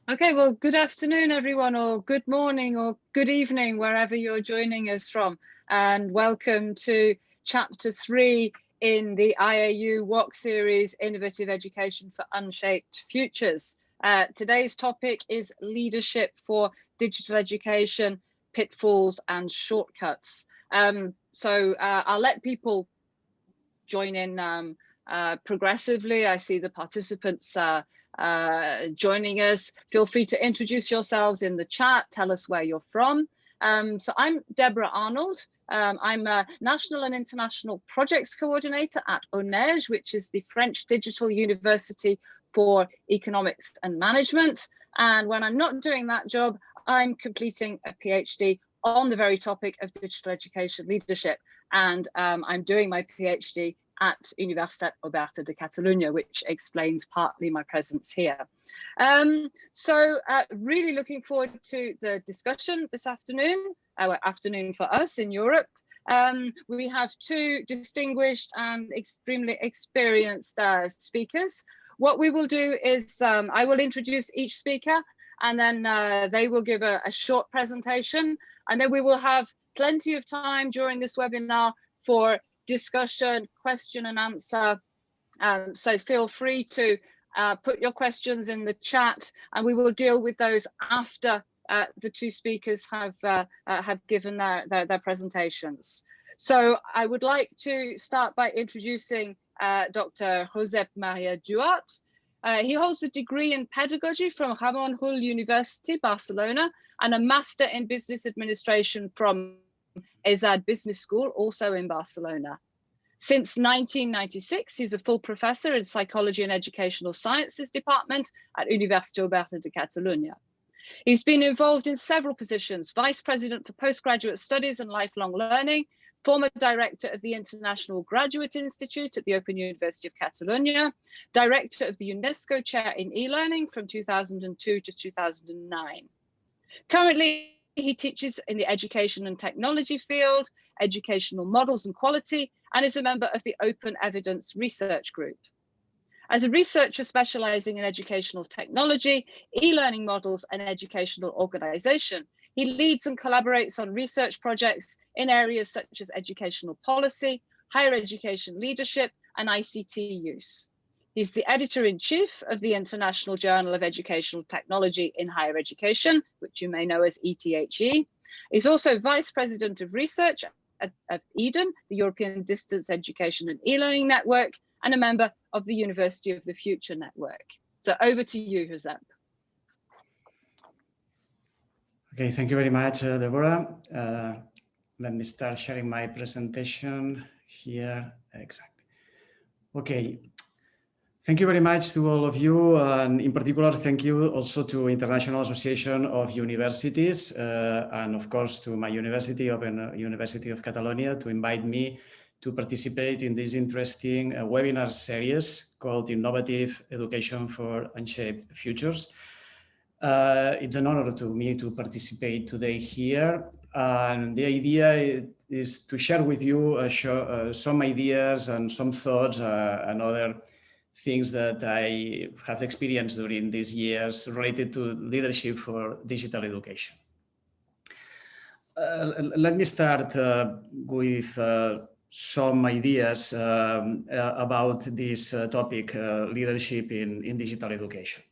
Okay, well, good afternoon, everyone, or good morning, or good evening, wherever you're joining us from. And welcome to Chapter 3 in the IAU-UOC series, Innovative Education for Unshaped Futures. Today's topic is Leadership for Digital Education, Pitfalls and Shortcuts. So I'll let people join in progressively. I see the participants joining us. Feel free to introduce yourselves in the chat, tell us where you're from. So I'm Deborah Arnold. I'm a National and International Projects Coordinator at AUNEGE, which is the French Digital University for Economics and Management. And when I'm not doing that job, I'm completing a PhD on the very topic of digital education leadership. And I'm doing my PhD at Universitat Oberta de Catalunya, which explains partly my presence here. So really looking forward to the discussion this afternoon, afternoon for us in Europe. We have two distinguished and extremely experienced speakers. What we will do is I will introduce each speaker, and then they will give a short presentation, and then we will have plenty of time during this webinar for discussion, question and answer. So feel free to put your questions in the chat, and we will deal with those after the two speakers have given their presentations. So I would like to start by introducing Dr. Josep Maria Duart. He holds a degree in pedagogy from Ramon Llull University, Barcelona, and a master in business administration from ESAD Business School, also in Barcelona. Since 1996, he's a full professor in Psychology and Educational Sciences Department at Universitat Oberta de Catalunya. He's been involved in several positions: Vice President for Postgraduate Studies and Lifelong Learning, former Director of the International Graduate Institute at the Open University of Catalunya, Director of the UNESCO Chair in E-Learning from 2002 to 2009. Currently, he teaches in the education and technology field, educational models and quality, and is a member of the Open Evidence Research Group. As a researcher specializing in educational technology, e-learning models, and educational organization, he leads and collaborates on research projects in areas such as educational policy, higher education leadership, and ICT use. He's the editor-in-chief of the International Journal of Educational Technology in Higher Education, which you may know as ETHE. He's also Vice President of Research at EDEN, the European Distance Education and E-Learning Network, and a member of the University of the Future Network. So over to you, Josep. Okay, thank you very much, Deborah. Let me start sharing my presentation here. Exactly. Okay. Thank you very much to all of you, and in particular, thank you also to International Association of Universities, and of course to my university, Open University of Catalonia, to invite me to participate in this interesting webinar series called Innovative Education for Unshaped Futures. It's an honor to me to participate today here, and the idea is to share with you some ideas and some thoughts and other things that I have experienced during these years related to leadership for digital education. Let me start with some ideas about this topic, leadership in digital education.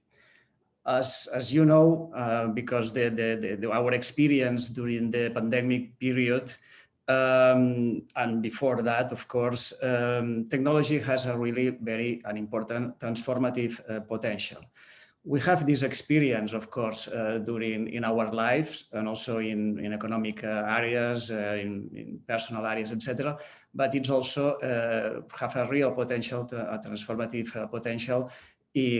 As you know, because our experience during the pandemic period and before that, of course, technology has a really very important transformative potential. We have this experience, of course, in our lives and also in economic areas, in personal areas, etc. But it's also have a real potential, a transformative potential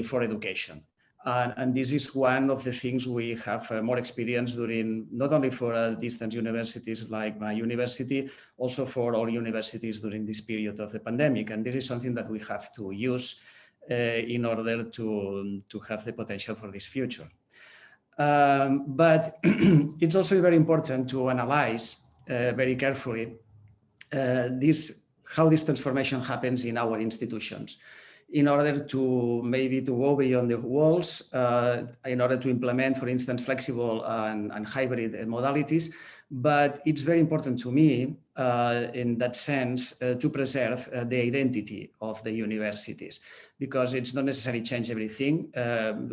for education. And this is one of the things we have more experience during, not only for distance universities like my university, also for all universities during this period of the pandemic. And this is something that we have to use in order to have the potential for this future. But it's also very important to analyze very carefully how this transformation happens in our institutions. in order to maybe to go beyond the walls, in order to implement, for instance, flexible and hybrid modalities. But it's very important to me in that sense to preserve the identity of the universities, because it's not necessarily change everything.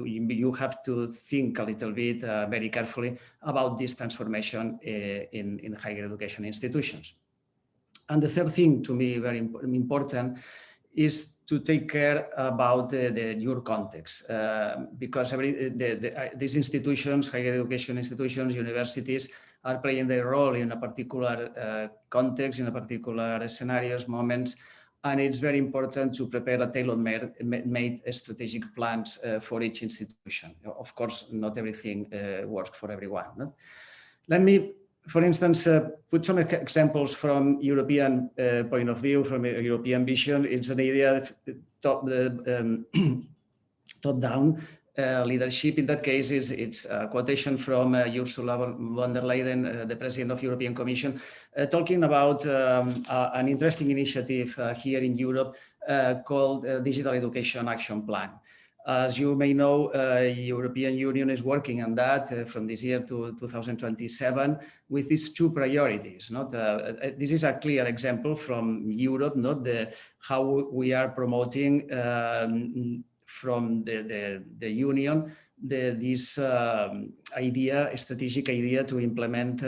You have to think a little bit very carefully about this transformation in higher education institutions. And the third thing to me very important is to take care about your context, because these institutions, higher education institutions, universities, are playing their role in a particular context, in a particular scenarios, moments, and it's very important to prepare a tailor-made strategic plans for each institution. Of course, not everything works for everyone. No? Let me, for instance, put some examples from European point of view, from a European vision. It's an idea top-down leadership. In that case, it's a quotation from Ursula von der Leyen, the President of European Commission, talking about an interesting initiative here in Europe called Digital Education Action Plan. As you may know, European Union is working on that from this year to 2027 with these two priorities. This is a clear example from Europe, how we are promoting from the Union this strategic idea to implement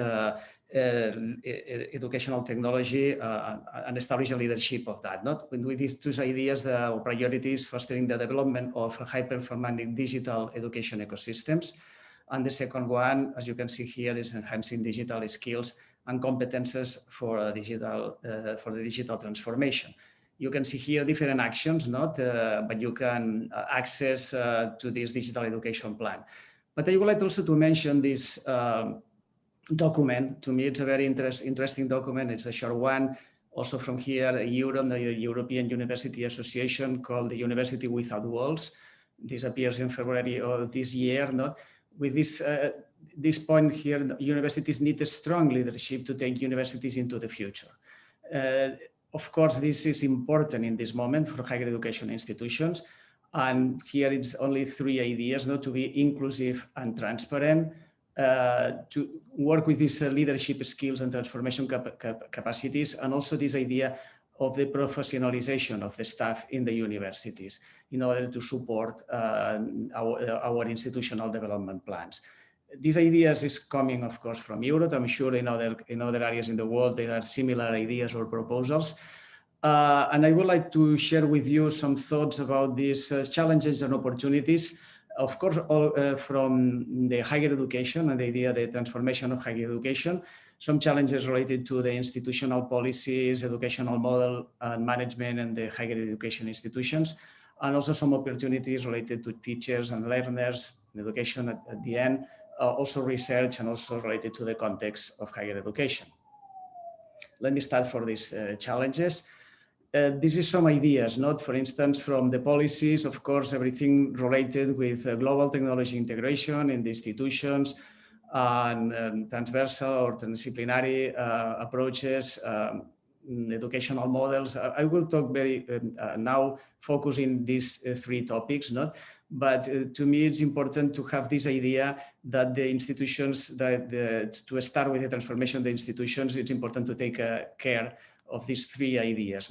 educational technology and establish a leadership of that. With these two ideas or priorities, fostering the development of high-performing digital education ecosystems. And the second one, as you can see here, is enhancing digital skills and competences for the digital transformation. You can see here different actions, but you can access to this digital education plan. But I would like also to mention this document. To me, it's a very interesting document. It's a short one, also from here, Europe, the European University Association, called the University Without Walls. This appears in February of this year. With this point here, universities need a strong leadership to take universities into the future. Of course, this is important in this moment for higher education institutions. And here it's only three ideas, to be inclusive and transparent, to work with these leadership skills and transformation capacities, and also this idea of the professionalization of the staff in the universities in order to support our institutional development plans. These ideas is coming, of course, from Europe. I'm sure in other areas in the world there are similar ideas or proposals. And I would like to share with you some thoughts about these challenges and opportunities. Of course, from the higher education and the idea, the transformation of higher education, some challenges related to the institutional policies, educational model and management and the higher education institutions, and also some opportunities related to teachers and learners, education at the end, also research, and also related to the context of higher education. Let me start for these challenges. This is some ideas, for instance, from the policies, of course, everything related with global technology integration in the institutions and transversal or transdisciplinary approaches, educational models. I will talk very now focusing these three topics, but to me it's important to have this idea that the institutions, to start with the transformation of the institutions, it's important to take care of these three ideas,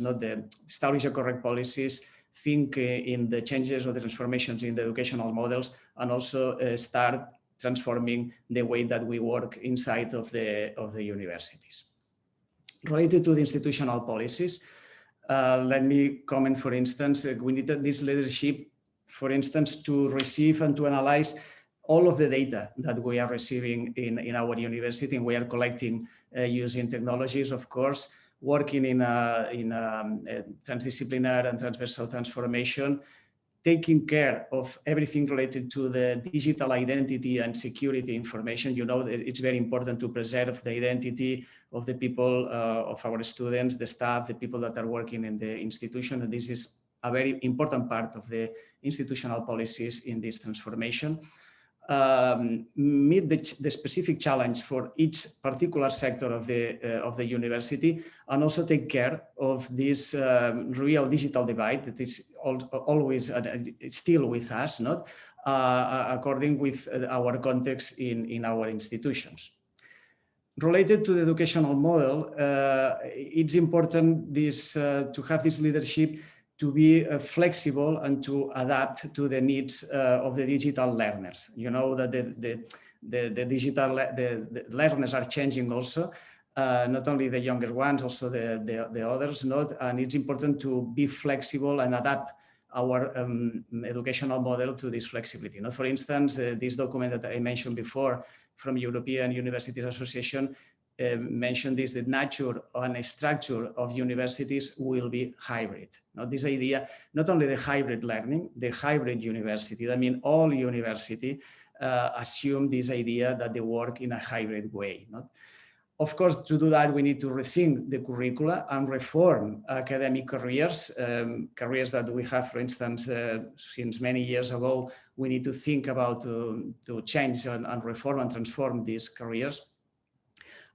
establish the correct policies, think in the changes or the transformations in the educational models, and also start transforming the way that we work inside of the universities. Related to the institutional policies, let me comment, for instance, we need this leadership, for instance, to receive and to analyze all of the data that we are receiving in our university, and we are collecting using technologies, of course, working in a transdisciplinary and transversal transformation, taking care of everything related to the digital identity and security information. It's very important to preserve the identity of the people, of our students, the staff, the people that are working in the institution. And this is a very important part of the institutional policies in this transformation. meet the specific challenge for each particular sector of the university, and also take care of this real digital divide that is always still with us, not according with our context in our institutions. Related to the educational model, it's important to have this leadership to be flexible and to adapt to the needs of the digital learners. You know that the learners are changing also, not only the younger ones, also the others, and it's important to be flexible and adapt our educational model to this flexibility. For instance, this document that I mentioned before from European Universities Association mentioned this, the nature and structure of universities will be hybrid. Now, this idea, not only the hybrid learning, the hybrid university, I mean, all university assume this idea that they work in a hybrid way. Of course, to do that, we need to rethink the curricula and reform academic careers, careers that we have, for instance, since many years ago. We need to think about to change and reform and transform these careers.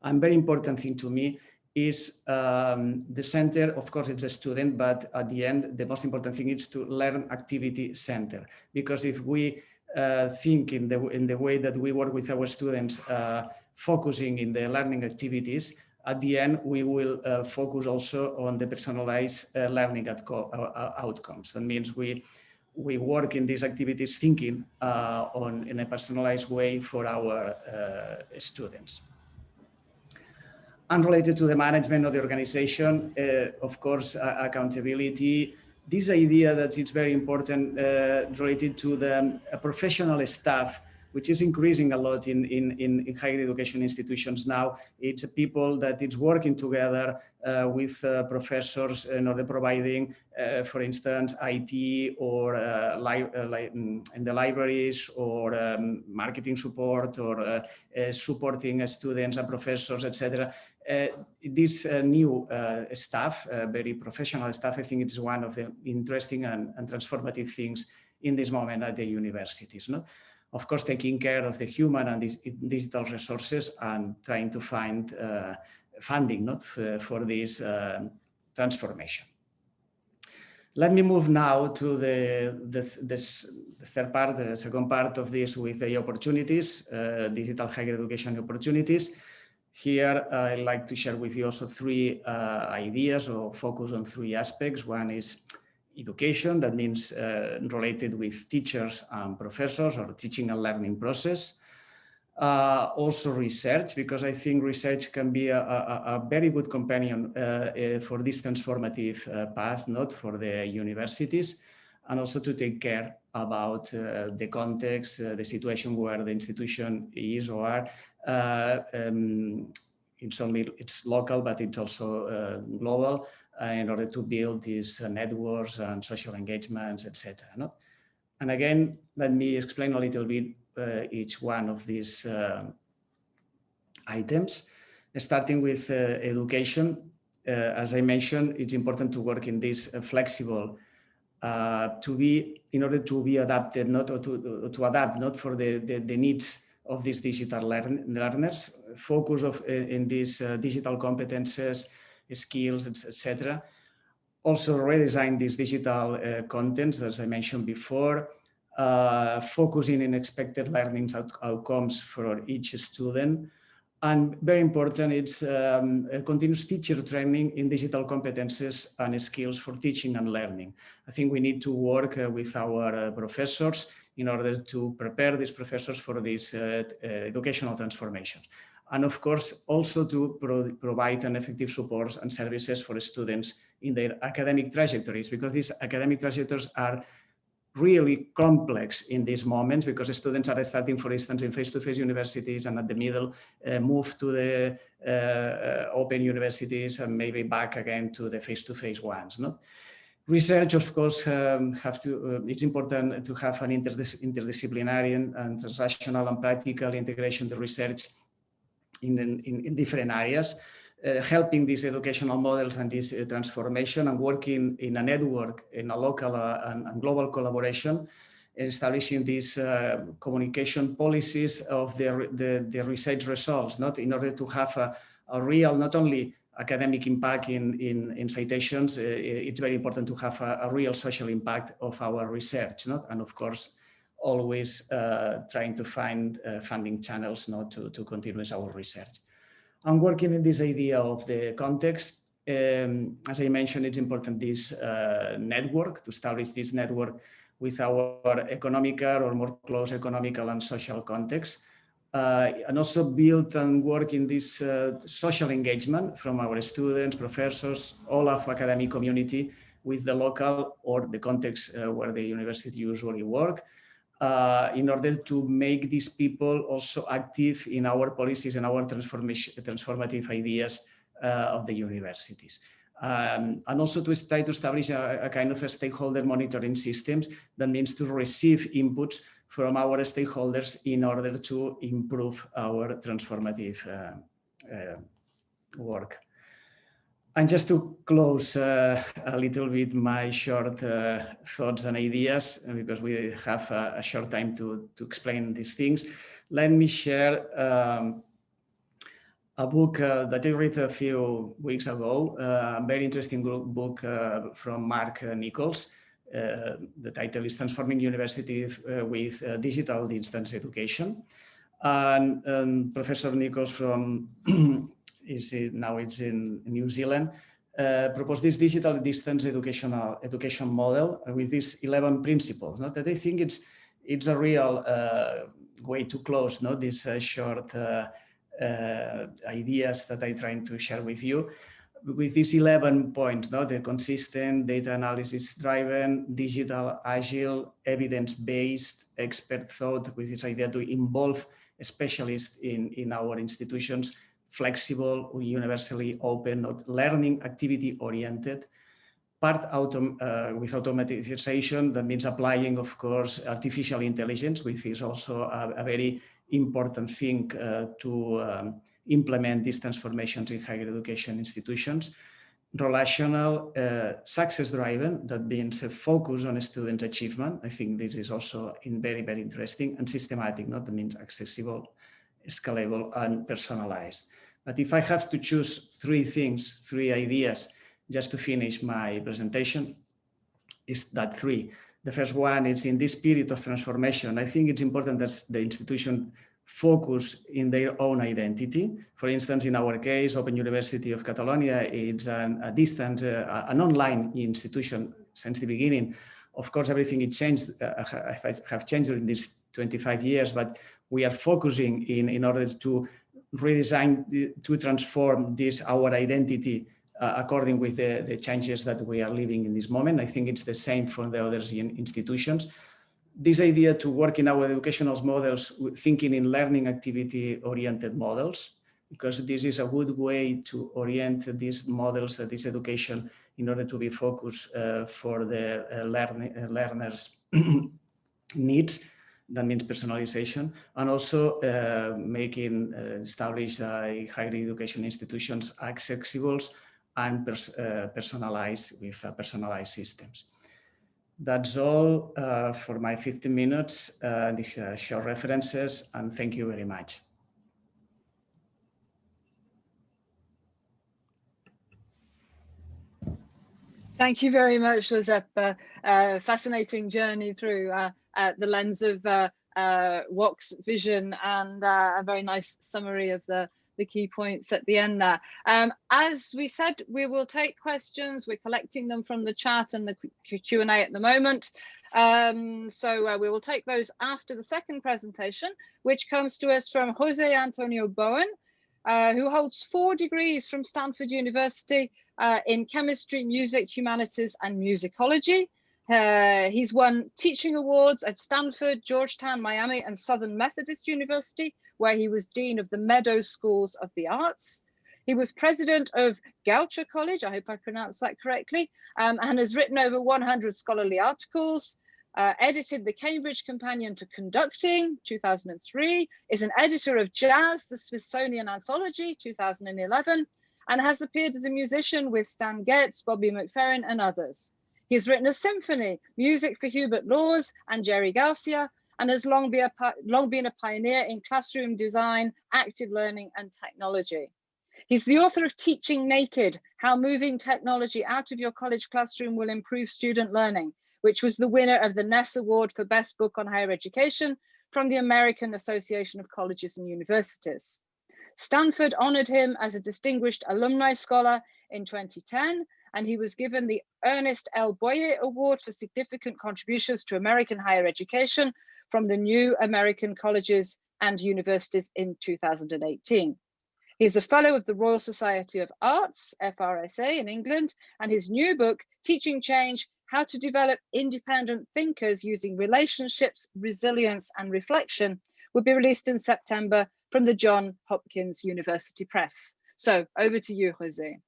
And very important thing to me is the center. Of course, it's a student, but at the end, the most important thing is to learn activity center. Because if we think in the way that we work with our students, focusing in the learning activities, at the end, we will focus also on the personalized learning outcomes. That means we work in these activities thinking in a personalized way for our students. And related to the management of the organization, of course, accountability. This idea that it's very important related to the professional staff, which is increasing a lot in higher education institutions now. It's people that it's working together with professors in order providing, for instance, IT or in the libraries, or marketing support, or supporting students and professors, etc. This new staff, very professional staff, I think it's one of the interesting and transformative things in this moment at the universities. Of course, taking care of the human and these digital resources and trying to find funding for this transformation. Let me move now to the third part, the second part of this, with the opportunities, digital higher education opportunities. Here, I'd like to share with you also three ideas, or focus on three aspects. One is education, that means related with teachers and professors, or teaching and learning process. Also research, because I think research can be a very good companion for this transformative path, not for the universities, and also to take care about the context, the situation where the institution is or are. It's local, but it's also global, in order to build these networks and social engagements, etc. And again, let me explain a little bit each one of these items, starting with education. As I mentioned, it's important to work in this flexible, in order to be adapted, to adapt, not for the needs of these digital learners, focus in these digital competences, skills, etc. Also redesign these digital contents, as I mentioned before, focusing in expected learning outcomes for each student. And very important, it's continuous teacher training in digital competences and skills for teaching and learning. I think we need to work with our professors in order to prepare these professors for these educational transformations. And of course, also to provide an effective support and services for students in their academic trajectories, because these academic trajectories are really complex in these moments, because students are starting, for instance, in face-to-face universities, and at the middle move to the open universities, and maybe back again to the face-to-face ones. Research, of course, it's important to have an interdisciplinary and transactional and practical integration to research in different areas, helping these educational models and this transformation, and working in a network, in a local and global collaboration, establishing these communication policies of the research results, not in order to have a real, not only academic impact in citations, it's very important to have a real social impact of our research, not? And of course, always trying to find funding channels, not to continue our research. I'm working in this idea of the context. As I mentioned, it's important this network, to establish this network with our economical or more close economical and social context. And also build and work in this social engagement from our students, professors, all of academic community with the local or the context where the university usually work, in order to make these people also active in our policies and our transformative ideas of the universities. And also to try to establish a kind of a stakeholder monitoring systems that means to receive inputs from our stakeholders in order to improve our transformative work. And just to close a little bit my short thoughts and ideas, because we have a short time to explain these things, let me share a book that I read a few weeks ago, a very interesting book from Mark Nichols. The title is Transforming Universities with Digital Distance Education. And Professor Nichols from now it's in New Zealand, proposed this digital distance education model with these 11 principles. Not that I think it's a real way to close this short ideas that I'm trying to share with you. With these 11 points, the consistent, data analysis driven, digital, agile, evidence-based, expert thought, with this idea to involve specialists in our institutions, flexible, universally open, not learning activity oriented, with automatization, that means applying, of course, artificial intelligence, which is also a very important thing to implement these transformations in higher education institutions. Relational, success-driven, that means a focus on student achievement. I think this is also very, very interesting, and systematic, that means accessible, scalable, and personalized. But if I have to choose three ideas, just to finish my presentation, is that three. The first one is in this period of transformation, I think it's important that the institution focus in their own identity. For instance, in our case, Open University of Catalonia, it's a distant, an online institution since the beginning. Of course, everything it changed, have changed in these 25 years, but we are focusing in order to redesign, to transform this, our identity according with the changes that we are living in this moment. I think it's the same for the other institutions. This idea to work in our educational models, thinking in learning activity-oriented models, because this is a good way to orient these models, this education, in order to be focused for the learners' needs. That means personalization, and also making established higher education institutions accessible and personalized with personalized systems. That's all for my 15 minutes, these short references, and thank you very much. Thank you very much, Josep. Fascinating journey through the lens of UOC's vision, and a very nice summary of the key points at the end there. As we said, we will take questions. We're collecting them from the chat and the Q&A at the moment. So we will take those after the second presentation, which comes to us from José Antonio Bowen, who holds 4 degrees from Stanford University in chemistry, music, humanities, and musicology. He's won teaching awards at Stanford, Georgetown, Miami, and Southern Methodist University, where he was Dean of the Meadows Schools of the Arts. He was president of Goucher College, I hope I pronounced that correctly, and has written over 100 scholarly articles, edited the Cambridge Companion to Conducting, 2003, is an editor of Jazz, the Smithsonian Anthology, 2011, and has appeared as a musician with Stan Getz, Bobby McFerrin, and others. He's written a symphony, music for Hubert Laws and Jerry Garcia, and has long been a pioneer in classroom design, active learning, and technology. He's the author of Teaching Naked, How Moving Technology Out of Your College Classroom Will Improve Student Learning, which was the winner of the Ness Award for Best Book on Higher Education from the American Association of Colleges and Universities. Stanford honored him as a distinguished alumni scholar in 2010, and he was given the Ernest L. Boyer Award for significant contributions to American higher education from the New American Colleges and Universities in 2018. He's a fellow of the Royal Society of Arts, FRSA, in England, and his new book, Teaching Change, How to Develop Independent Thinkers Using Relationships, Resilience, and Reflection, will be released in September from the Johns Hopkins University Press. So over to you, Jose.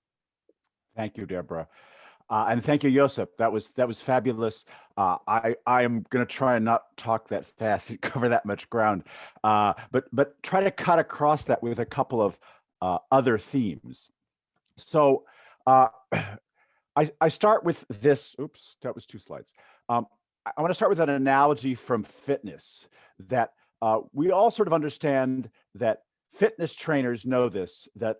Thank you, Deborah. And thank you, Josep. That was fabulous. I am going to try and not talk that fast and cover that much ground, but try to cut across that with a couple of other themes. So I start with this. Oops, that was 2 slides. I want to start with an analogy from fitness that we all sort of understand that fitness trainers know this, that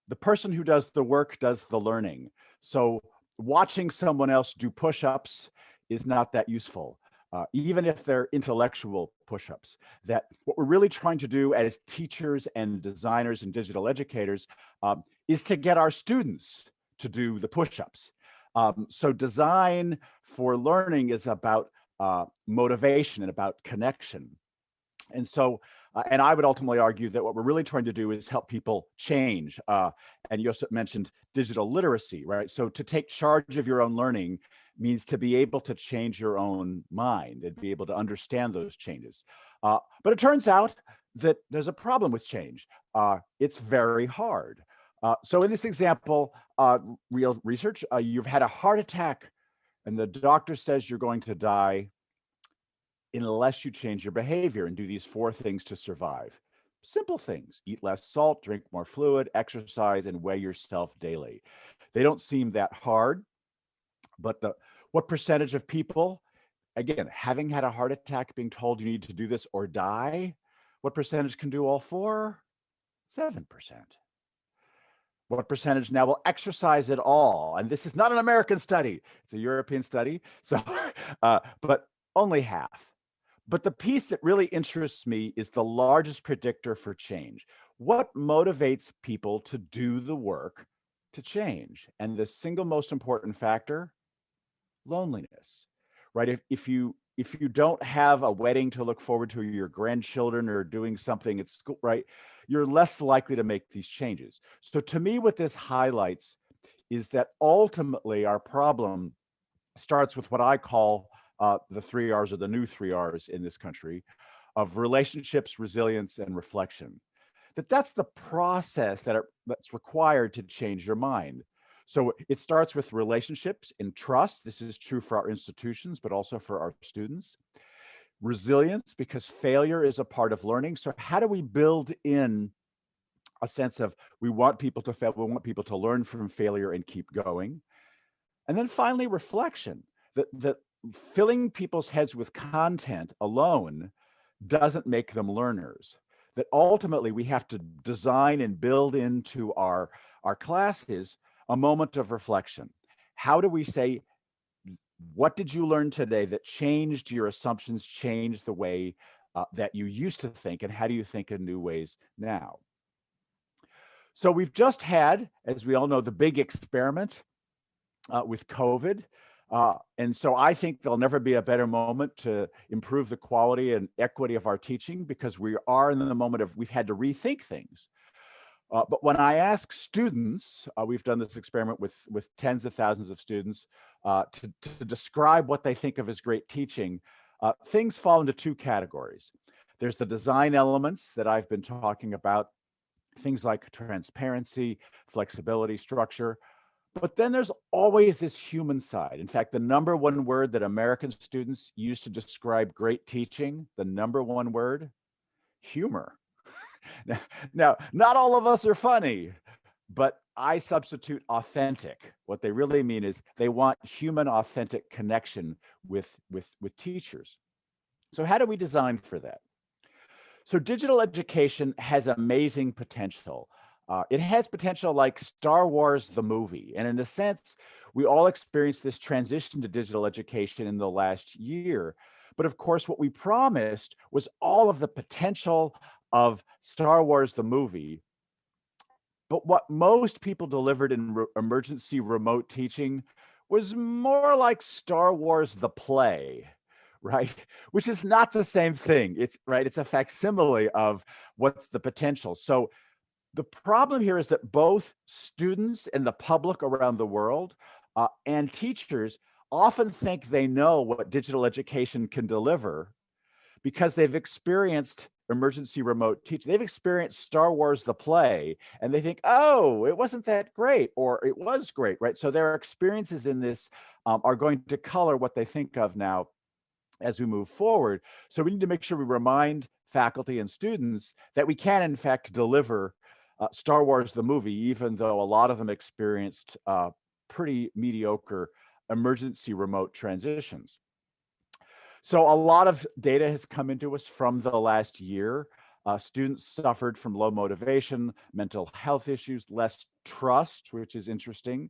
the person who does the work does the learning. So watching someone else do push-ups is not that useful, even if they're intellectual push-ups. That what we're really trying to do as teachers and designers and digital educators is to get our students to do the push-ups. So design for learning is about motivation and about connection. And so, and I would ultimately argue that what we're really trying to do is help people change. And Josep mentioned digital literacy, right? So to take charge of your own learning means to be able to change your own mind and be able to understand those changes. But it turns out that there's a problem with change. It's very hard. So in this example, real research, you've had a heart attack and the doctor says you're going to die unless you change your behavior and do these 4 things to survive. Simple things: eat less salt, drink more fluid, exercise, and weigh yourself daily. They don't seem that hard, but what percentage of people, again, having had a heart attack, being told you need to do this or die, what percentage can do all 4? 7%. What percentage now will exercise at all? And this is not an American study, it's a European study. So, but only half. But the piece that really interests me is the largest predictor for change. What motivates people to do the work to change? And the single most important factor, loneliness, right? If you don't have a wedding to look forward to, your grandchildren are doing something at school, right? You're less likely to make these changes. So to me, what this highlights is that ultimately our problem starts with what I call the 3 R's, or the new 3 R's in this country, of relationships, resilience, and reflection. That's the process that's required to change your mind. So it starts with relationships and trust. This is true for our institutions, but also for our students. Resilience, because failure is a part of learning. So how do we build in a sense of we want people to fail, we want people to learn from failure and keep going? And then finally, reflection. That filling people's heads with content alone doesn't make them learners. That ultimately we have to design and build into our classes a moment of reflection. How do we say, what did you learn today that changed your assumptions, changed the way that you used to think, and how do you think in new ways now? So we've just had, as we all know, the big experiment with COVID. And so I think there'll never be a better moment to improve the quality and equity of our teaching, because we are in the moment of we've had to rethink things. But when I ask students, we've done this experiment with tens of thousands of students to describe what they think of as great teaching, things fall into 2 categories. There's the design elements that I've been talking about, things like transparency, flexibility, structure. But then there's always this human side. In fact, the #1 word that American students use to describe great teaching, the #1 word, humor. Now, not all of us are funny, but I substitute authentic. What they really mean is they want human authentic connection with teachers. So how do we design for that? So digital education has amazing potential. It has potential like Star Wars, the movie. And in a sense, we all experienced this transition to digital education in the last year. But of course, what we promised was all of the potential of Star Wars, the movie. But what most people delivered in emergency remote teaching was more like Star Wars, the play, right? Which is not the same thing. It's right. It's a facsimile of what's the potential. So the problem here is that both students and the public around the world and teachers often think they know what digital education can deliver because they've experienced emergency remote teaching. They've experienced Star Wars, the play, and they think, oh, it wasn't that great, or it was great, right? So their experiences in this are going to color what they think of now as we move forward. So we need to make sure we remind faculty and students that we can, in fact, deliver Star Wars, the movie, even though a lot of them experienced pretty mediocre emergency remote transitions. So a lot of data has come into us from the last year. Students suffered from low motivation, mental health issues, less trust, which is interesting.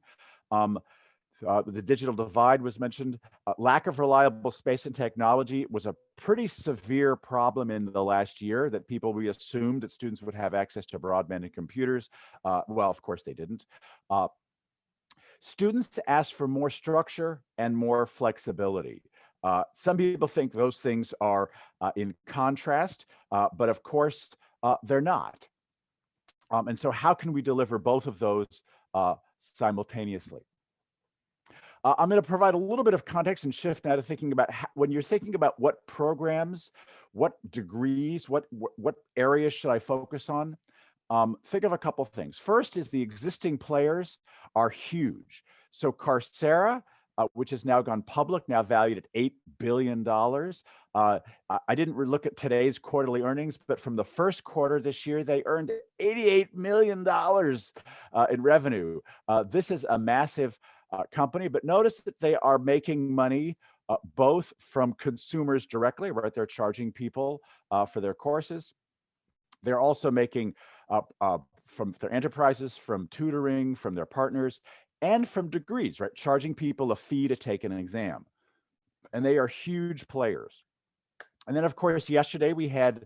The digital divide was mentioned. Lack of reliable space and technology was a pretty severe problem in the last year, that we assumed that students would have access to broadband and computers. Well, of course they didn't. Students asked for more structure and more flexibility. Some people think those things are in contrast, but of course they're not. And so how can we deliver both of those simultaneously? I'm going to provide a little bit of context and shift now to thinking about when you're thinking about what programs, what degrees, what areas should I focus on? Think of a couple things. First is the existing players are huge. So Coursera, which has now gone public, now valued at $8 billion. I didn't look at today's quarterly earnings, but from the first quarter this year, they earned $88 million in revenue. This is a massive company, but notice that they are making money both from consumers directly, right? They're charging people for their courses. They're also making from their enterprises, from tutoring, from their partners, and from degrees, right? Charging people a fee to take an exam. And they are huge players. And then, of course, yesterday we had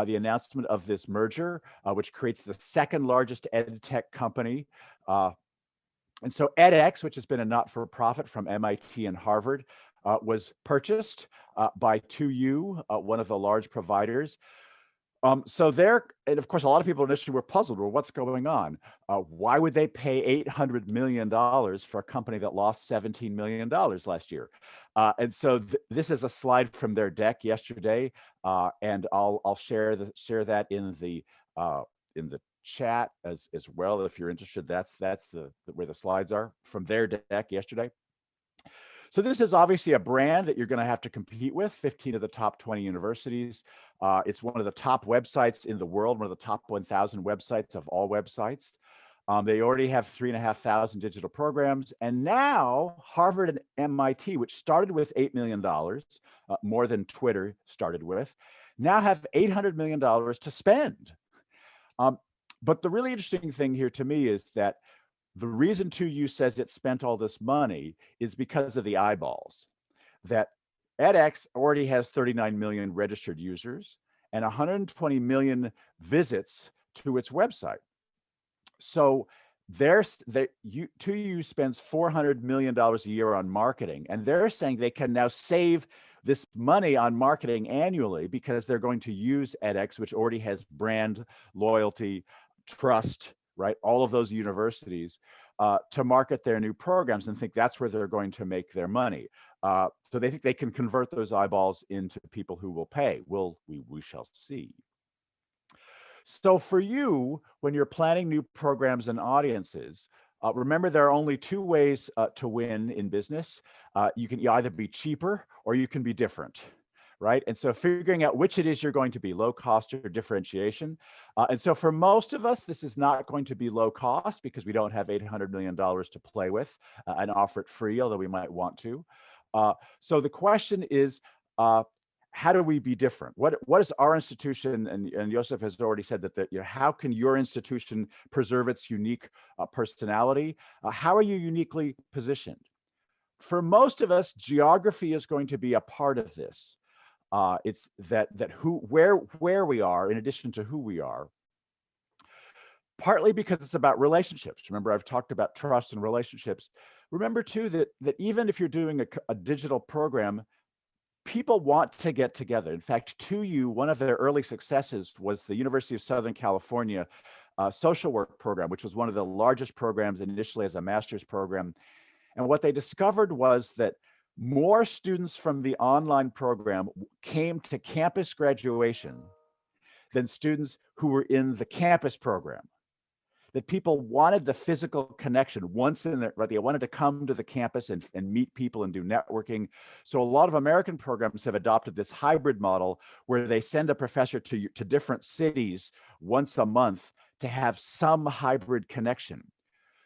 the announcement of this merger, which creates the second largest ed tech company. And so edX, which has been a not-for-profit from MIT and Harvard, was purchased by 2U, one of the large providers. And of course, a lot of people initially were puzzled. Well, what's going on? Why would they pay $800 million for a company that lost $17 million last year? And so this is a slide from their deck yesterday, and I'll share that in the chat as well if you're interested. That's where the slides are from their deck yesterday. So this is obviously a brand that you're going to have to compete with. 15 of the top 20 universities. It's one of the top websites in the world, one of the top 1,000 websites of all websites. They already have 3,500 digital programs. And now Harvard and MIT, which started with $8 million, more than Twitter started with, now have $800 million to spend. But the really interesting thing here to me is that the reason 2U says it spent all this money is because of the eyeballs. That edX already has 39 million registered users and 120 million visits to its website. So 2U spends $400 million a year on marketing, and they're saying they can now save this money on marketing annually because they're going to use edX, which already has brand loyalty, trust, right? All of those universities to market their new programs, and think that's where they're going to make their money. So they think they can convert those eyeballs into people who will pay. We shall see. So for you, when you're planning new programs and audiences, remember there are only two ways to win in business. You can either be cheaper or you can be different, right? And so figuring out which it is you're going to be, low cost or differentiation. And so for most of us, this is not going to be low cost because we don't have $800 million to play with and offer it free, although we might want to. So the question is, how do we be different? What is our institution, and Josep has already said that, how can your institution preserve its unique personality? How are you uniquely positioned? For most of us, geography is going to be a part of this. It's where we are in addition to who we are. Partly because it's about relationships. Remember, I've talked about trust and relationships. Remember too that even if you're doing a digital program, people want to get together. In fact, 2U, one of their early successes was the University of Southern California social work program, which was one of the largest programs initially as a master's program. And what they discovered was that more students from the online program came to campus graduation than students who were in the campus program. That people wanted the physical connection once in there, right? They wanted to come to the campus and meet people and do networking. So a lot of American programs have adopted this hybrid model where they send a professor to different cities once a month to have some hybrid connection.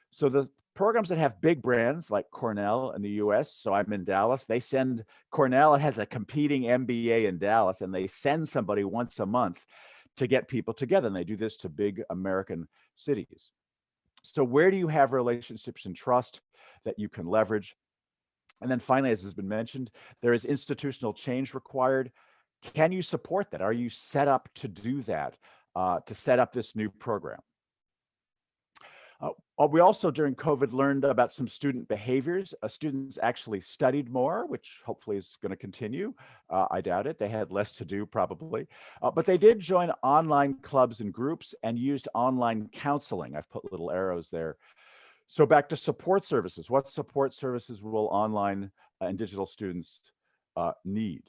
So the programs that have big brands like Cornell in the US, so I'm in Dallas, they send, Cornell has a competing MBA in Dallas, and they send somebody once a month to get people together. And they do this to big American cities. So where do you have relationships and trust that you can leverage? And then finally, as has been mentioned, there is institutional change required. Can you support that? Are you set up to do that, to set up this new program? We also, during COVID, learned about some student behaviors. Students actually studied more, which hopefully is going to continue. I doubt it. They had less to do, probably. But they did join online clubs and groups and used online counseling. I've put little arrows there. So back to support services. What support services will online and digital students need?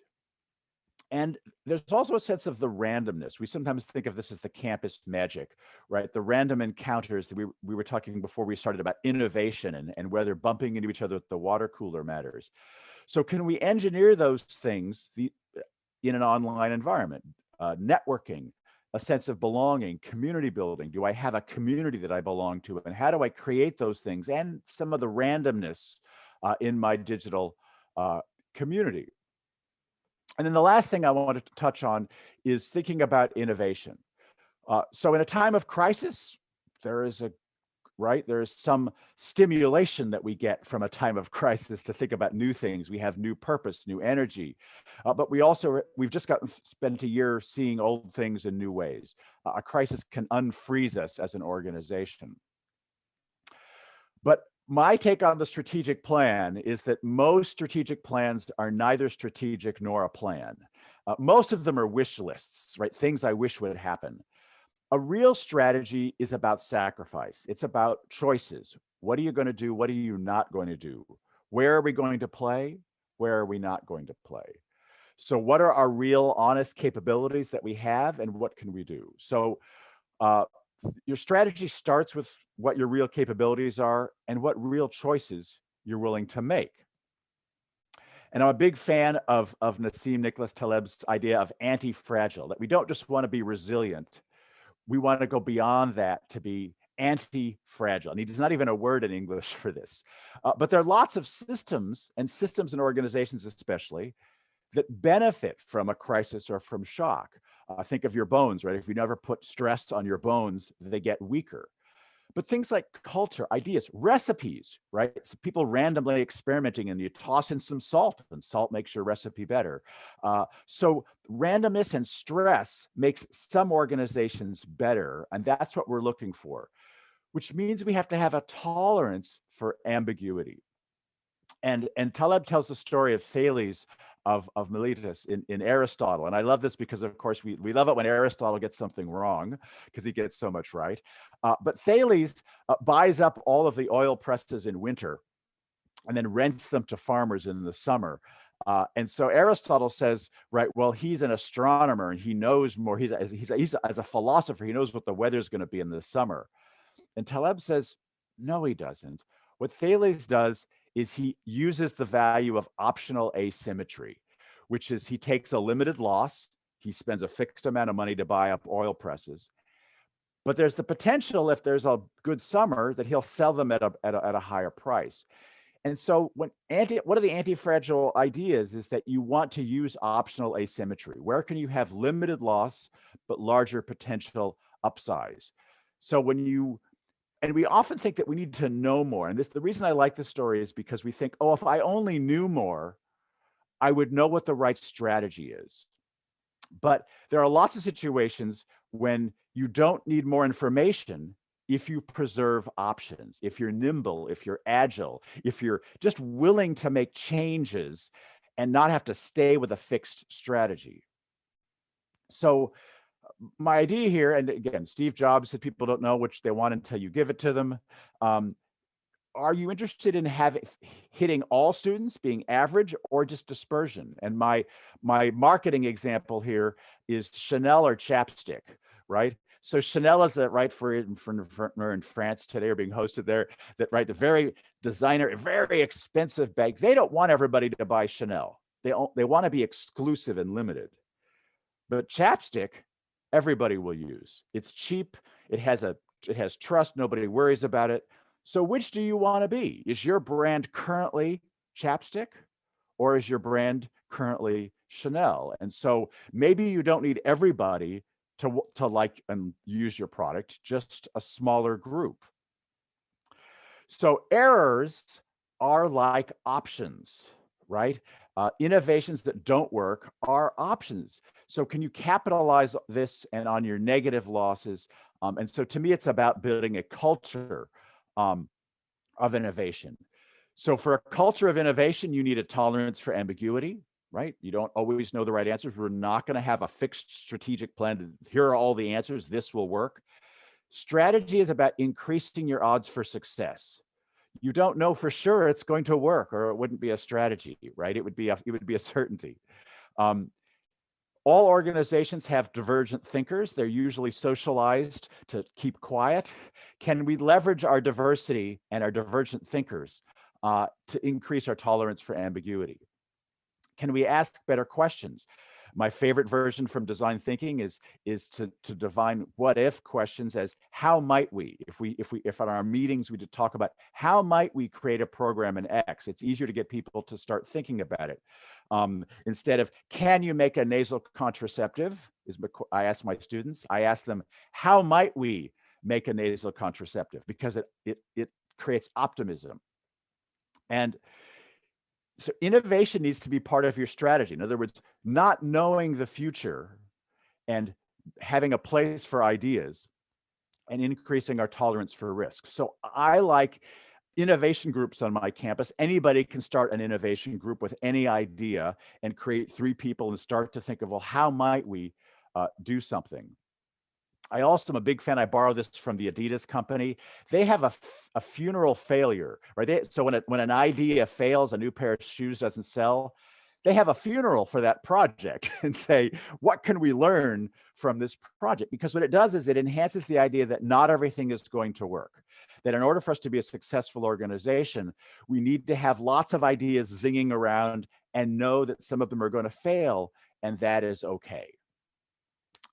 And there's also a sense of the randomness. We sometimes think of this as the campus magic, right? The random encounters that we were talking before we started about innovation and whether bumping into each other at the water cooler matters. So can we engineer those things in an online environment? Networking, a sense of belonging, community building. Do I have a community that I belong to? And how do I create those things and some of the randomness in my digital community? And then the last thing I wanted to touch on is thinking about innovation. So in a time of crisis, there is some stimulation that we get from a time of crisis to think about new things. We have new purpose, new energy, but we've just spent a year seeing old things in new ways. A crisis can unfreeze us as an organization. But my take on the strategic plan is that most strategic plans are neither strategic nor a plan. Most of them are wish lists, right? Things I wish would happen. A real strategy is about sacrifice. It's about choices. What are you going to do? What are you not going to do? Where are we going to play? Where are we not going to play? So what are our real honest capabilities that we have, and what can we do? So your strategy starts with what your real capabilities are and what real choices you're willing to make. And I'm a big fan of Nassim Nicholas Taleb's idea of anti-fragile, that we don't just want to be resilient, we want to go beyond that to be anti-fragile. And there's not even a word in English for this. But there are lots of systems and organizations especially that benefit from a crisis or from shock. Think of your bones, right? If you never put stress on your bones, they get weaker. But things like culture, ideas, recipes, right? So people randomly experimenting, and you toss in some salt, and salt makes your recipe better. So randomness and stress makes some organizations better, and that's what we're looking for, which means we have to have a tolerance for ambiguity. And Taleb tells the story of Thales of Miletus in Aristotle. And I love this because, of course, we love it when Aristotle gets something wrong because he gets so much right. But Thales buys up all of the oil presses in winter and then rents them to farmers in the summer. And so Aristotle says, right, well, he's an astronomer and he knows more. He's as a philosopher, he knows what the weather's going to be in the summer. And Taleb says, no, he doesn't. What Thales does is he uses the value of optional asymmetry, which is he takes a limited loss. He spends a fixed amount of money to buy up oil presses. But there's the potential, if there's a good summer, that he'll sell them at a higher price. And so one of the anti-fragile ideas is that you want to use optional asymmetry. Where can you have limited loss, but larger potential upsize? So and we often think that we need to know more. And the reason I like this story is because we think, oh, if I only knew more, I would know what the right strategy is. But there are lots of situations when you don't need more information if you preserve options, if you're nimble, if you're agile, if you're just willing to make changes and not have to stay with a fixed strategy. So my idea here, and again, Steve Jobs said people don't know which they want until you give it to them. Are you interested in hitting all students, being average, or just dispersion? And my marketing example here is Chanel or chapstick, right? So Chanel is right for in France today, are being hosted there. That right, the very designer, very expensive bag. They don't want everybody to buy Chanel. They want to be exclusive and limited. But chapstick, everybody will use. It's cheap. It has trust. Nobody worries about it. So which do you want to be? Is your brand currently chapstick, or is your brand currently Chanel? And so maybe you don't need everybody to like and use your product, just a smaller group. So errors are like options, right? Innovations that don't work are options. So can you capitalize this and on your negative losses? And so to me, it's about building a culture of innovation. So for a culture of innovation, you need a tolerance for ambiguity, right? You don't always know the right answers. We're not going to have a fixed strategic plan. Here are all the answers. This will work. Strategy is about increasing your odds for success. You don't know for sure it's going to work, or it wouldn't be a strategy, right? It would be a certainty. All organizations have divergent thinkers. They're usually socialized to keep quiet. Can we leverage our diversity and our divergent thinkers to increase our tolerance for ambiguity? Can we ask better questions? My favorite version from design thinking is to define what if questions as how might we, if in our meetings we talk about how might we create a program in X, it's easier to get people to start thinking about it. Instead of can you make a nasal contraceptive, I ask my students, I ask them, how might we make a nasal contraceptive? Because it creates optimism. And so innovation needs to be part of your strategy. In other words, not knowing the future and having a place for ideas and increasing our tolerance for risk. So I like innovation groups on my campus. Anybody can start an innovation group with any idea and create 3 people and start to think of, well, how might we do something? I also am a big fan. I borrow this from the Adidas company. They have a funeral failure, right? So when an idea fails, a new pair of shoes doesn't sell, they have a funeral for that project and say, what can we learn from this project? Because what it does is it enhances the idea that not everything is going to work. That in order for us to be a successful organization, we need to have lots of ideas zinging around and know that some of them are going to fail, and that is okay.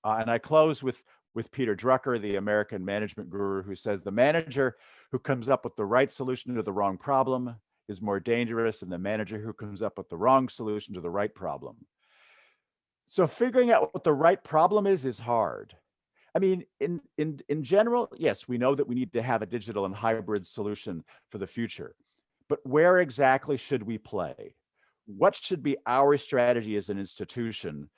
And I close with Peter Drucker, the American management guru, who says the manager who comes up with the right solution to the wrong problem is more dangerous than the manager who comes up with the wrong solution to the right problem. So figuring out what the right problem is hard. I mean, in general, yes, we know that we need to have a digital and hybrid solution for the future, but where exactly should we play? What should be our strategy as an institution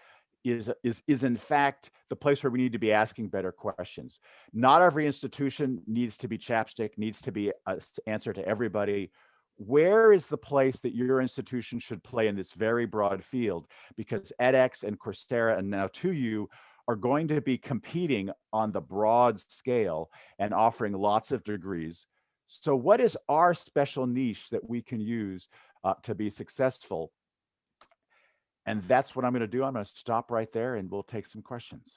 is in fact the place where we need to be asking better questions. Not every institution needs to be chapstick, needs to be an answer to everybody. Where is the place that your institution should play in this very broad field? Because edX and Coursera and now 2U are going to be competing on the broad scale and offering lots of degrees. So what is our special niche that we can use to be successful? And that's what I'm going to do. I'm going to stop right there and we'll take some questions.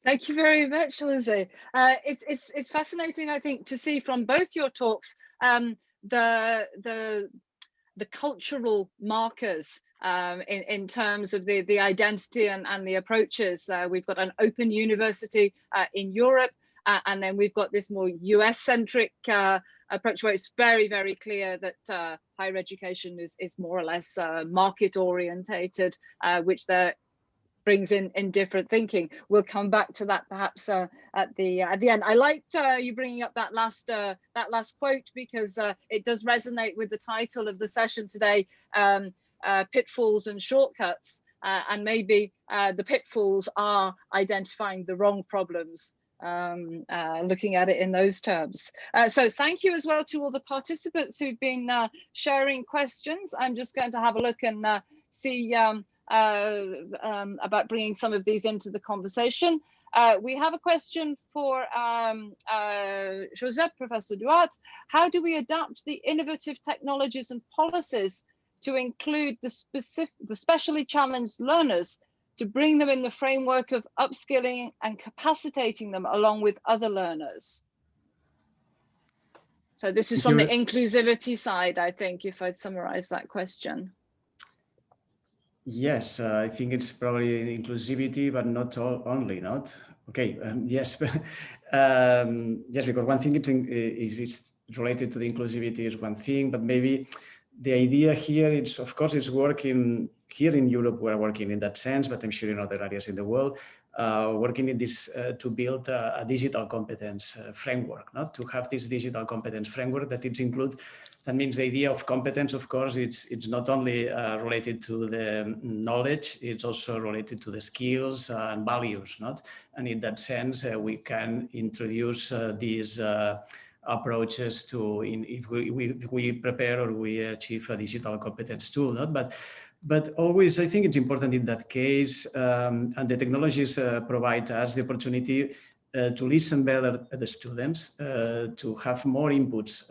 Thank you very much, Jose. It's fascinating, I think, to see from both your talks the cultural markers in terms of the identity and the approaches. We've got an open university in Europe, and then we've got this more US-centric approach where it's very, very clear that higher education is more or less market-orientated, which there brings in different thinking. We'll come back to that perhaps at the end. I liked you bringing up that last quote, because it does resonate with the title of the session today, pitfalls and shortcuts, and maybe the pitfalls are identifying the wrong problems, looking at it in those terms. So thank you as well to all the participants who've been sharing questions. I'm just going to have a look and see about bringing some of these into the conversation. We have a question for Josep, Professor Duart. How do we adapt the innovative technologies and policies to include the specially challenged learners, to bring them in the framework of upskilling and capacitating them along with other learners? So this is from the inclusivity side, I think, if I'd summarize that question. Yes, I think it's probably inclusivity, but not only, not? Okay, yes. Yes, because one thing is related to the inclusivity is one thing, but maybe the idea here is, of course, it's working here in Europe. We're working in that sense, but I'm sure in other areas in the world, working in this to build a digital competence framework, not to have this digital competence framework that it's include. That means the idea of competence, of course, it's not only related to the knowledge, it's also related to the skills and values, not? And in that sense, we can introduce these approaches to if we prepare or we achieve a digital competence tool, not? But always, I think it's important in that case, and the technologies provide us the opportunity to listen better at the students, to have more inputs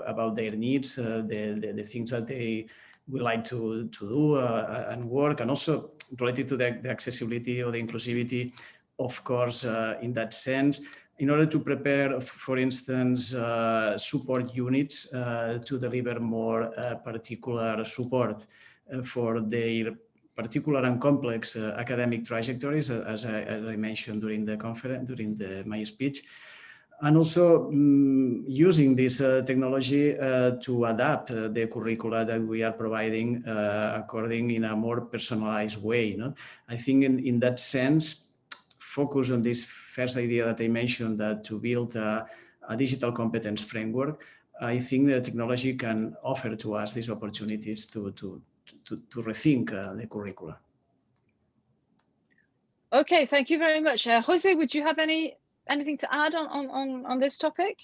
about their needs, the things that they would like to do and work, and also related to the accessibility or the inclusivity, of course, in that sense, in order to prepare, for instance, support units to deliver more particular support for their particular and complex academic trajectories, as I mentioned during the conference, my speech, and also using this technology to adapt the curricula that we are providing according in a more personalized way. No? I think in that sense, focus on this first idea that I mentioned, that to build a digital competence framework, I think the technology can offer to us these opportunities to rethink the curricula. Okay, thank you very much. Jose, would you have anything to add on this topic?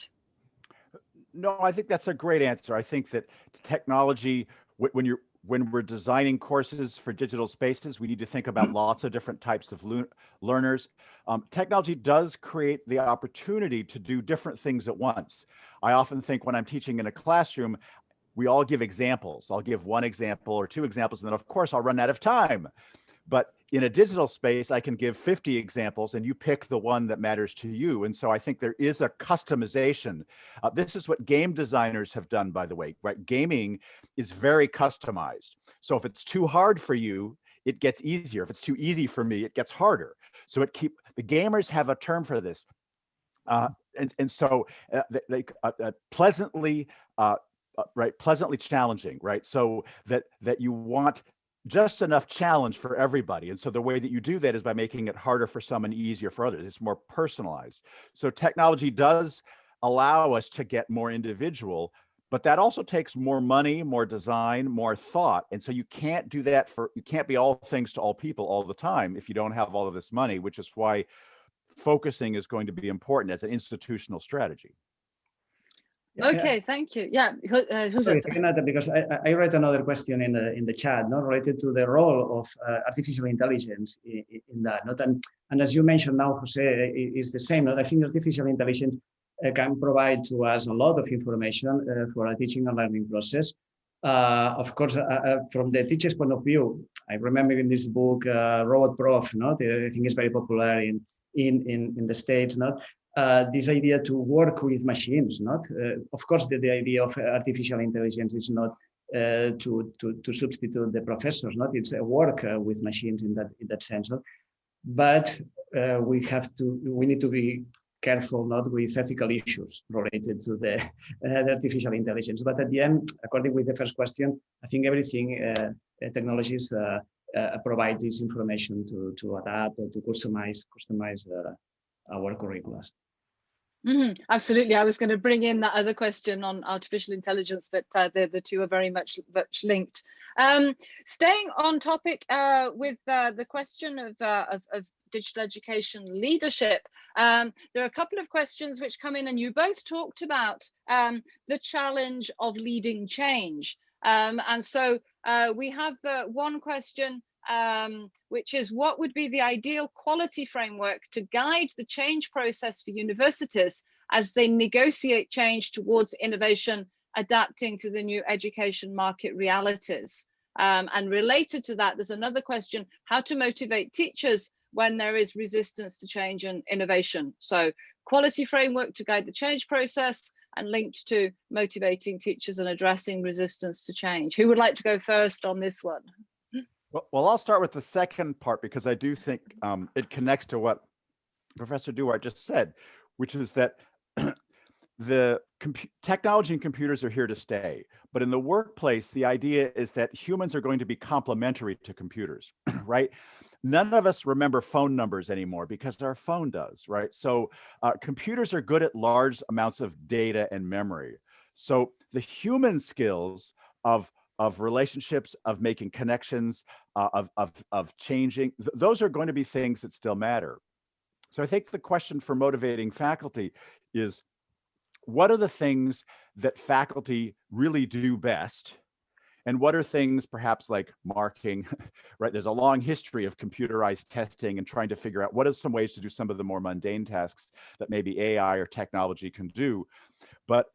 No, I think that's a great answer. I think that technology, when we're designing courses for digital spaces, we need to think about lots of different types of learners. Technology does create the opportunity to do different things at once. I often think when I'm teaching in a classroom, we all give examples. I'll give one example or two examples, and then of course I'll run out of time. But in a digital space, I can give 50 examples and you pick the one that matters to you. And so I think there is a customization. This is what game designers have done, by the way, right? Gaming is very customized. So if it's too hard for you, it gets easier. If it's too easy for me, it gets harder. So the gamers have a term for this. So they pleasantly challenging, right? So that you want just enough challenge for everybody. And so the way that you do that is by making it harder for some and easier for others. It's more personalized. So technology does allow us to get more individual, but that also takes more money, more design, more thought. And so you can't do that you can't be all things to all people all the time if you don't have all of this money, which is why focusing is going to be important as an institutional strategy. Okay, thank you. Yeah, Sorry, because I read another question in the chat, not related to the role of artificial intelligence in that. Not and as you mentioned now, Jose, is the same. Not I think artificial intelligence can provide to us a lot of information for a teaching and learning process. Of course, from the teacher's point of view, I remember in this book, Robot Prof. Not I think it's very popular in the States. Not. This idea to work with machines, not of course the idea of artificial intelligence is not to substitute the professors. Not it's a work with machines in that sense. No? But we need to be careful not with ethical issues related to the artificial intelligence. But at the end, according with the first question, I think everything technologies provide this information to adapt or to customize our curricula. Absolutely. I was going to bring in that other question on artificial intelligence, but the two are very much linked. Staying on topic with the question of digital education leadership, there are a couple of questions which come in, and you both talked about the challenge of leading change. And so we have one question, which is, what would be the ideal quality framework to guide the change process for universities as they negotiate change towards innovation, adapting to the new education market realities? And related to that, there's another question, how to motivate teachers when there is resistance to change and innovation. So quality framework to guide the change process, and linked to motivating teachers and addressing resistance to change. Who would like to go first on this one? Well, I'll start with the second part, because I do think it connects to what Professor Duart just said, which is that the technology and computers are here to stay. But in the workplace, the idea is that humans are going to be complementary to computers, right? None of us remember phone numbers anymore because our phone does, right? So computers are good at large amounts of data and memory. So the human skills of relationships, of making connections, of changing, those are going to be things that still matter. So I think the question for motivating faculty is, what are the things that faculty really do best? And what are things perhaps like marking, right? There's a long history of computerized testing and trying to figure out what are some ways to do some of the more mundane tasks that maybe AI or technology can do. But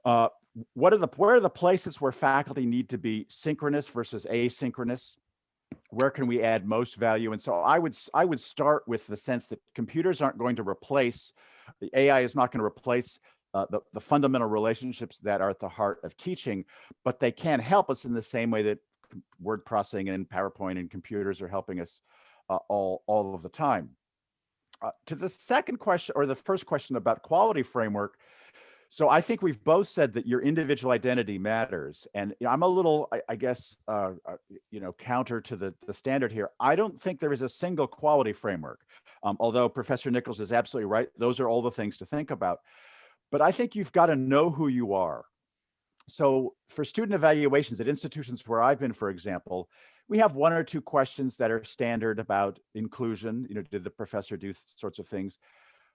where are the places where faculty need to be synchronous versus asynchronous? Where can we add most value? And so I would start with the sense that computers aren't going to replace, the AI is not going to replace the fundamental relationships that are at the heart of teaching, but they can help us in the same way that word processing and PowerPoint and computers are helping us all of the time. To the second question, or the first question about quality framework, so I think we've both said that your individual identity matters, and I'm a little, I guess, counter to the standard here. I don't think there is a single quality framework, although Professor Nichols is absolutely right. Those are all the things to think about. But I think you've got to know who you are. So for student evaluations at institutions where I've been, for example, we have one or two questions that are standard about inclusion. Did the professor do sorts of things?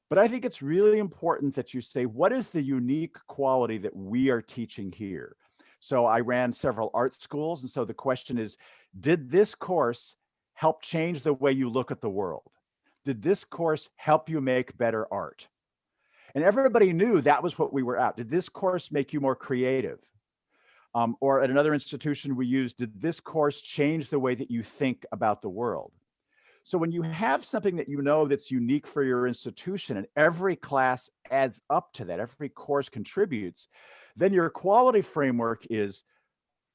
But I think it's really important that you say, what is the unique quality that we are teaching here? So I ran several art schools. And so the question is, did this course help change the way you look at the world? Did this course help you make better art? And everybody knew that was what we were at. Did this course make you more creative? Or at another institution we used, did this course change the way that you think about the world? So when you have something that you know that's unique for your institution, and every class adds up to that, every course contributes, then your quality framework is,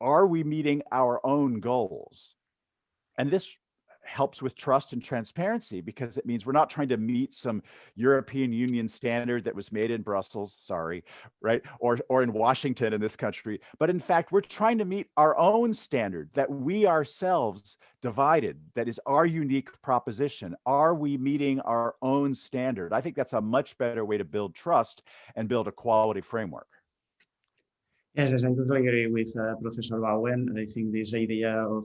are we meeting our own goals? And this helps with trust and transparency, because it means we're not trying to meet some European Union standard that was made in Brussels, sorry, right? Or in Washington in this country. But in fact, we're trying to meet our own standard that we ourselves divided, that is our unique proposition. Are we meeting our own standard? I think that's a much better way to build trust and build a quality framework. Yes, I totally agree with Professor Bowen. I think this idea of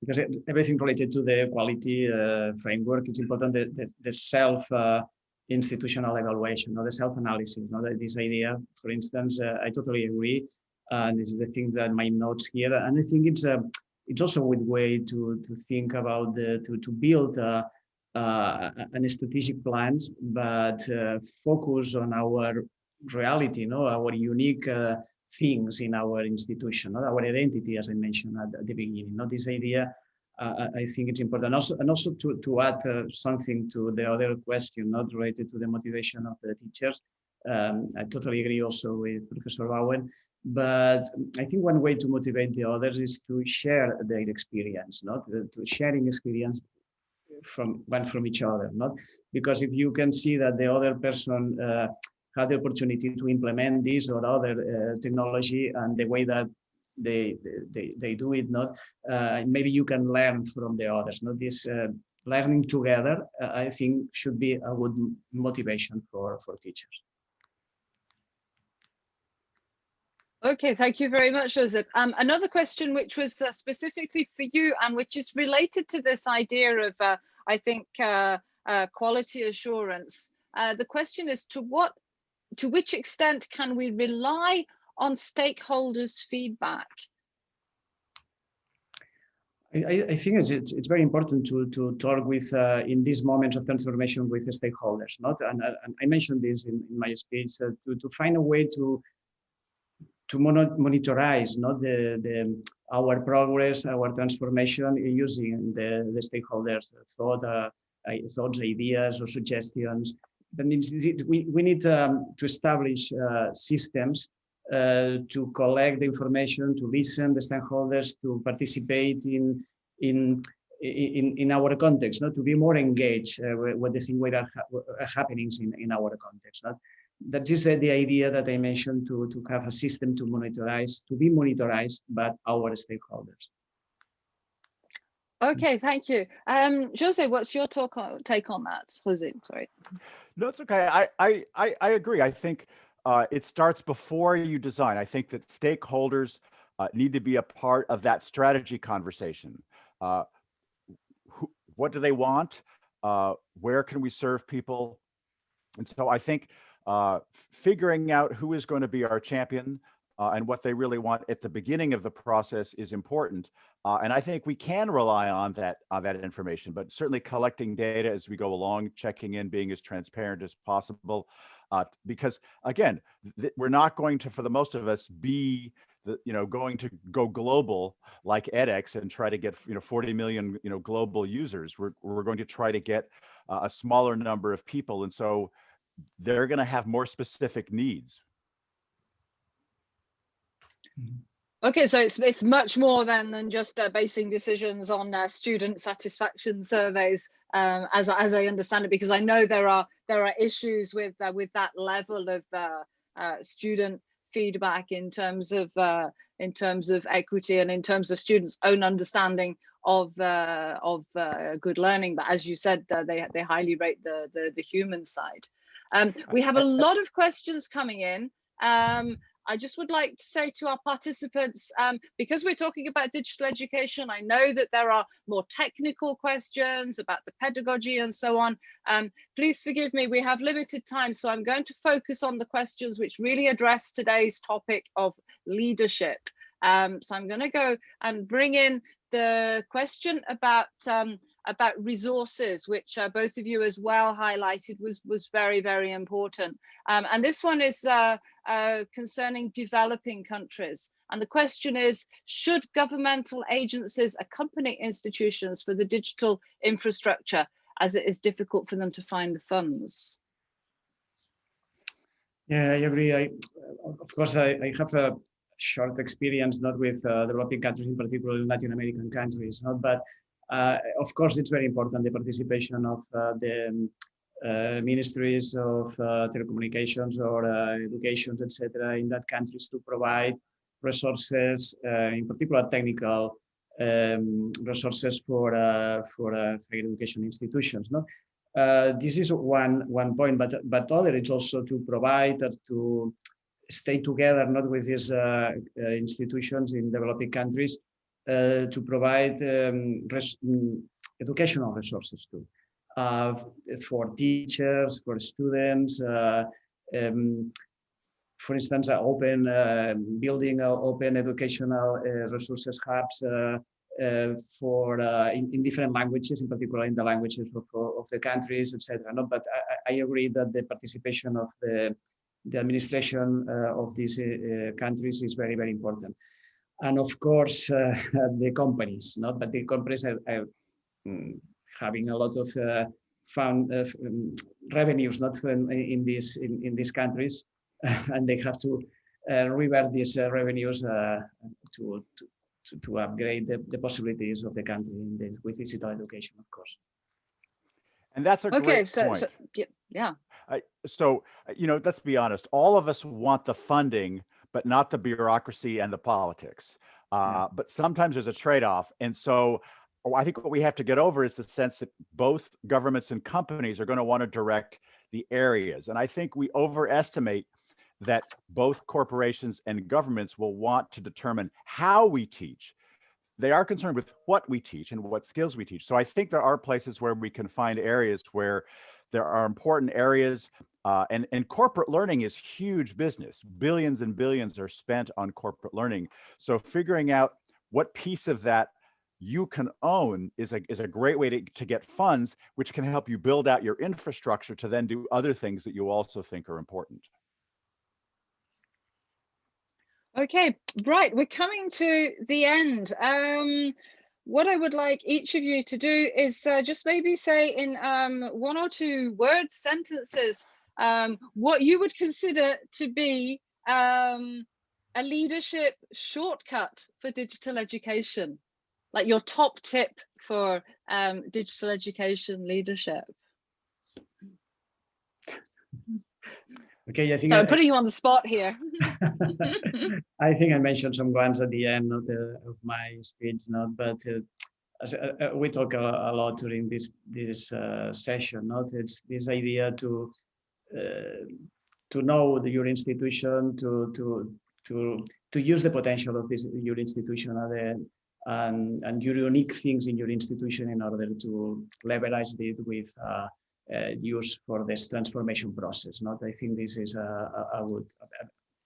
because everything related to the quality framework, it's important that the self-institutional evaluation, or the self-analysis, this idea, for instance, I totally agree. And this is the thing that my notes here. And I think it's also a good way to think about to build an strategic plans, but focus on our reality, our unique things in our institution, our identity, as I mentioned at the beginning. This idea, I think it's important. Also to add something to the other question, not related to the motivation of the teachers. I totally agree also with Professor Bowen. But I think one way to motivate the others is to share their experience, not to sharing experience from each other, not because if you can see that the other person had the opportunity to implement this or other technology and the way that they do it, not maybe you can learn from the others. Not this learning together, I think should be a good motivation for teachers. Okay, thank you very much, Josep. Another question which was specifically for you and which is related to this idea of, I think, quality assurance. The question is, to which extent can we rely on stakeholders' feedback? I think it's very important to talk with in these moments of transformation with the stakeholders. Not and I mentioned this in my speech to find a way to monitorize not our progress, our transformation using the stakeholders' thoughts, ideas, or suggestions. That means we need to establish systems to collect the information, to listen to the stakeholders, to participate in our context, not to be more engaged with the things that are happening in our context. Not? That is the idea that I mentioned to have a system to be monitorized by our stakeholders. Okay, thank you. Jose, what's your take on that? Jose, sorry. No, it's okay. I agree. I think it starts before you design. I think that stakeholders need to be a part of that strategy conversation. What do they want? Where can we serve people? And so I think figuring out who is going to be our champion and what they really want at the beginning of the process is important. And I think we can rely on that information, but certainly collecting data as we go along, checking in, being as transparent as possible. Because again, we're not going to, for the most of us, be going to go global like edX and try to get 40 million global users. We're going to try to get a smaller number of people, and so they're going to have more specific needs. Okay, so it's much more than just basing decisions on student satisfaction surveys, as I understand it, because I know there are issues with that level of student feedback in terms of equity and in terms of students' own understanding of good learning. But as you said, they highly rate the human side. We have a lot of questions coming in. I just would like to say to our participants, because we're talking about digital education, I know that there are more technical questions about the pedagogy and so on. Please forgive me, we have limited time, so I'm going to focus on the questions which really address today's topic of leadership. So I'm going to go and bring in the question about resources, which both of you as well highlighted was very, very important. And this one is concerning developing countries. And the question is, should governmental agencies accompany institutions for the digital infrastructure, as it is difficult for them to find the funds? Yeah, I agree. Of course, I have a short experience, not with developing countries, in particular in Latin American countries, but of course, it's very important, the participation of the ministries of telecommunications or education, etc., in that countries to provide resources, in particular technical resources for higher education institutions. No, this is one point, but other is also to provide to stay together, not with these institutions in developing countries, to provide educational resources too. For teachers, for students, for instance, building open educational resources hubs in different languages, in particular in the languages of the countries, etc. No, but I agree that the participation of the administration of these countries is very, very important. And of course, the companies, but the companies are having a lot of revenues, not in these countries, and they have to revert these revenues to upgrade the possibilities of the country with digital education, of course. And that's a great point. So yeah. So, let's be honest, all of us want the funding, but not the bureaucracy and the politics. But sometimes there's a trade-off. And so I think what we have to get over is the sense that both governments and companies are going to want to direct the areas. And I think we overestimate that both corporations and governments will want to determine how we teach. They are concerned with what we teach and what skills we teach. So I think there are places where we can find areas where there are important areas, and corporate learning is huge business. Billions and billions are spent on corporate learning. So figuring out what piece of that you can own is a great way to get funds, which can help you build out your infrastructure to then do other things that you also think are important. Okay, right, we're coming to the end. What I would like each of you to do is just maybe say in 1 or 2 words, sentences, what you would consider to be a leadership shortcut for digital education, like your top tip for digital education leadership. Okay, I think so I'm putting you on the spot here. I think I mentioned some ones at the end of my speech, but we talk a lot during this session. It's this idea to know your institution, to use the potential of your institution and your unique things in your institution in order to leverage it with use for this transformation process. I think this is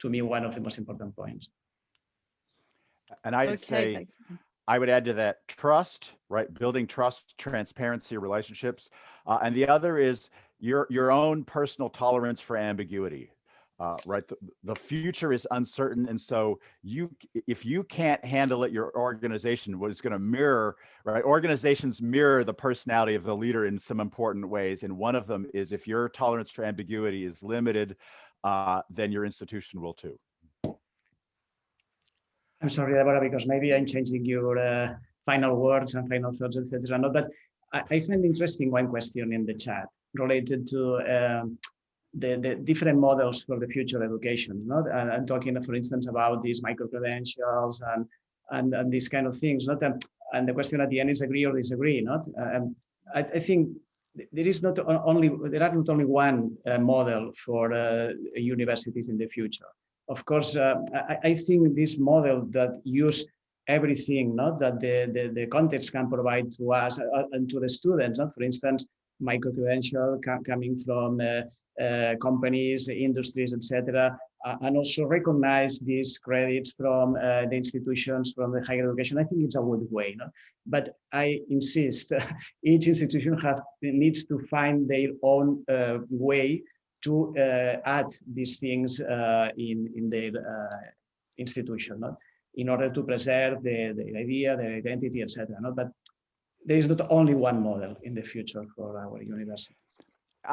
to me one of the most important points. And I'd say, I would add to that trust, right? Building trust, transparency, relationships. And the other is your own personal tolerance for ambiguity, right? The future is uncertain. And so if you can't handle it, your organization was going to mirror, right? Organizations mirror the personality of the leader in some important ways. And one of them is if your tolerance for ambiguity is limited, then your institution will too. I'm sorry, Deborah, because maybe I'm changing your final words and final thoughts, etc. No, but I find interesting one question in the chat related to the different models for the future education. I'm talking, for instance, about these micro-credentials and these kind of things. And the question at the end is agree or disagree. I think there are not only one model for universities in the future. Of course, I think this model that use everything, that the context can provide to us and to the students, for instance, micro-credential coming from companies, industries, etc., and also recognize these credits from the institutions, from the higher education. I think it's a good way. But I insist, each institution needs to find their own way to add these things in their institution, in order to preserve the idea, the identity, etc. But there is not only one model in the future for our universities.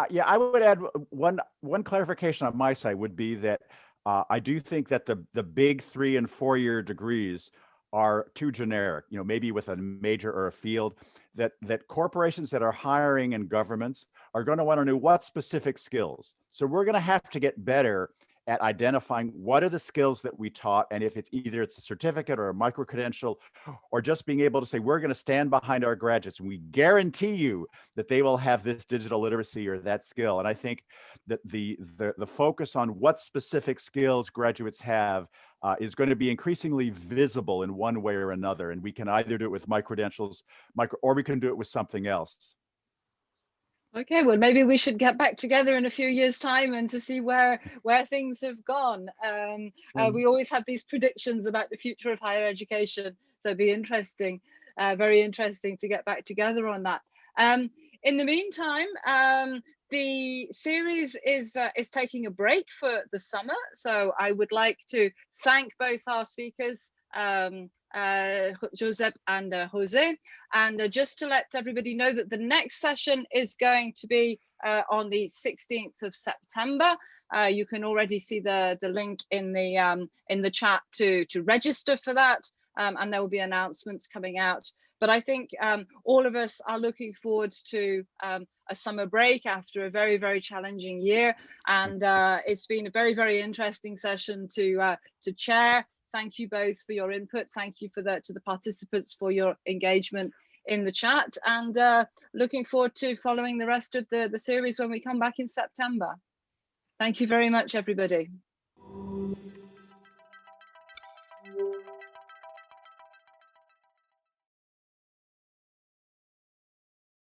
Yeah, I would add one clarification on my side would be that I do think that the big 3- and 4-year degrees are too generic, maybe with a major or a field, that corporations that are hiring and governments are going to want to know what specific skills. So we're going to have to get better at identifying what are the skills that we taught, and if it's either a certificate or a micro-credential, or just being able to say, we're going to stand behind our graduates and we guarantee you that they will have this digital literacy or that skill. And I think that the focus on what specific skills graduates have is going to be increasingly visible in one way or another. And we can either do it with micro-credentials, or we can do it with something else. Okay, well, maybe we should get back together in a few years' time and to see where things have gone. We always have these predictions about the future of higher education, so it'd be interesting, very interesting to get back together on that. In the meantime, the series is taking a break for the summer, so I would like to thank both our speakers, Josep and Jose, and just to let everybody know that the next session is going to be on the 16th of September, You can already see the link in the chat to register for that, and there will be announcements coming out. But I think all of us are looking forward to a summer break after a very, very challenging year. And it's been a very, very interesting session to chair. Thank you both for your input. Thank you to the participants for your engagement in the chat, and looking forward to following the rest of the series when we come back in September. Thank you very much, everybody.